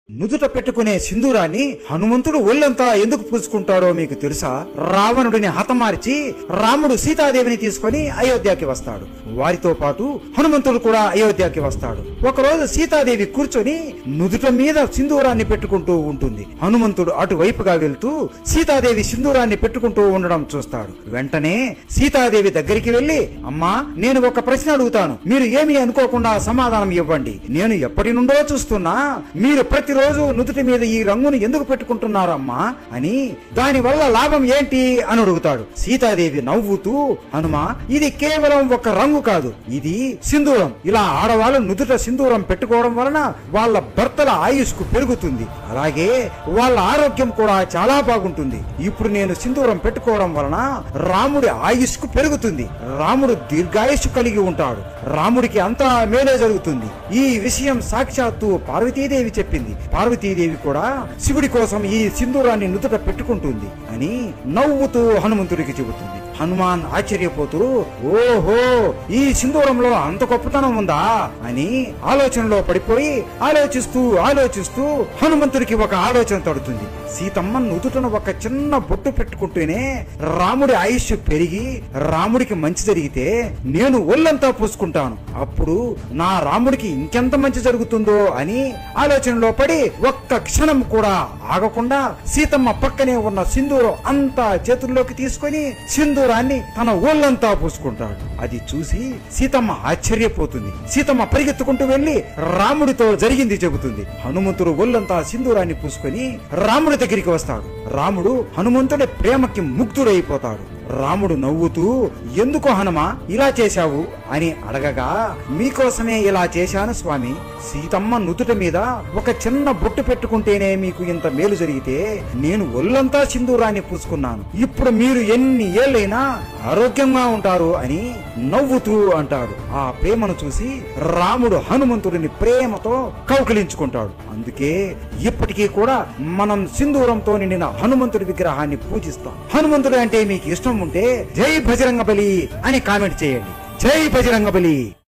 నుదుట పెట్టుకునే సింధూరాన్ని హనుమంతుడు ఒళ్ళంతా ఎందుకు పూసుకుంటాడో మీకు తెలుసా? రావణుడిని హతమార్చి రాముడు సీతాదేవిని తీసుకుని అయోధ్యకి వస్తాడు. వారితో పాటు హనుమంతుడు కూడా అయోధ్యకి వస్తాడు. ఒకరోజు సీతాదేవి కూర్చొని నుదుట మీద సింధూరాన్ని పెట్టుకుంటూ ఉంటుంది. హనుమంతుడు అటువైపుగా వెళ్తూ సీతాదేవి సింధూరాన్ని పెట్టుకుంటూ ఉండడం చూస్తాడు. వెంటనే సీతాదేవి దగ్గరికి వెళ్లి, అమ్మా, నేను ఒక ప్రశ్న అడుగుతాను, మీరు ఏమీ అనుకోకుండా సమాధానం ఇవ్వండి. నేను ఎప్పటి నుండో చూస్తున్నా మీరు ప్రతిరోజు నుదుటి మీద ఈ రంగును ఎందుకు పెట్టుకుంటున్నారమ్మా అని, దాని వల్ల లాభం ఏంటి అని అడుగుతాడు. సీతాదేవి నవ్వుతూ, హనుమా, ఇది కేవలం ఒక రంగు కాదు, ఇది సింధూరం. ఇలా ఆడవాళ్ళు నుదుట సింధూరం పెట్టుకోవడం వలన వాళ్ళ భర్తల ఆయుష్కు పెరుగుతుంది, అలాగే వాళ్ళ ఆరోగ్యం కూడా చాలా బాగుంటుంది. ఇప్పుడు నేను సింధూరం పెట్టుకోవడం వలన రాముడి ఆయుష్కు పెరుగుతుంది, రాముడు దీర్ఘాయుష్కు కలిగి ఉంటాడు, రాముడికి అంతా మేలే జరుగుతుంది. ఈ విషయం సాక్షాత్తు పార్వతీదేవి చెప్పింది. పార్వతీదేవి కూడా శివుడి కోసం ఈ సింధూరాన్ని నుదుట పెట్టుకుంటుంది అని నవ్వుతూ హనుమంతుడికి చెబుతుంది. హనుమాన్ ఆశ్చర్యపోతూ, ఓహో, ఈ సింధూరంలో అంత గొప్పతనం ఉందా అని ఆలోచనలో పడిపోయి ఆలోచిస్తూ హనుమంతుడికి ఒక ఆలోచన తడుతుంది. సీతమ్మ నుదుటను ఒక చిన్న బొట్టు పెట్టుకుంటూనే రాముడి ఆయుష్ పెరిగి రాముడికి మంచి జరిగితే నేను ఒళ్ళంతా పూసుకుంటాను, అప్పుడు నా రాముడికి ఇంకెంత మంచి జరుగుతుందో అని ఆలోచనలో పడి ఒక్క క్షణం కూడా ఆగకుండా సీతమ్మ పక్కనే ఉన్న సింధూరం అంతా చేతుల్లోకి తీసుకొని సింధూరాన్ని తన ఒళ్ళంతా పూసుకుంటాడు. అది చూసి సీతమ్మ ఆశ్చర్యపోతుంది. సీతమ్మ పరిగెత్తుకుంటూ వెళ్లి రాముడితో జరిగింది చెబుతుంది. హనుమంతుడు ఒళ్ళంతా సింధూరాన్ని పూసుకొని రాముడి దగ్గరికి వస్తాడు. రాముడు హనుమంతుడి ప్రేమకి ముగ్ధుడైపోతాడు. రాముడు నవ్వుతూ, ఎందుకు హనుమ ఇలా చేశావు అని అడగగా, మీకోసమే ఇలా చేశాను స్వామి. సీతమ్మ నుదుట మీద ఒక చిన్న బొట్టు పెట్టుకుంటేనే మీకు ఇంత మేలు జరిగితే నేను ఒళ్ళంతా సింధూరాన్ని పూసుకున్నాను, ఇప్పుడు మీరు ఎన్ని ఏళ్ళైనా ఆరోగ్యంగా ఉంటారు అని నవ్వుతూ అంటాడు. ఆ ప్రేమను చూసి రాముడు హనుమంతుడిని ప్రేమతో కౌగిలించుకుంటాడు. అందుకే ఇప్పటికీ కూడా మనం సింధూరంతో నిండిన హనుమంతుడి విగ్రహాన్ని పూజిస్తాం. హనుమంతుడు అంటే మీకు ఇష్టం ఉంటే జై బజరంగబలి అని కామెంట్ చేయండి. జై బజరంగబలి.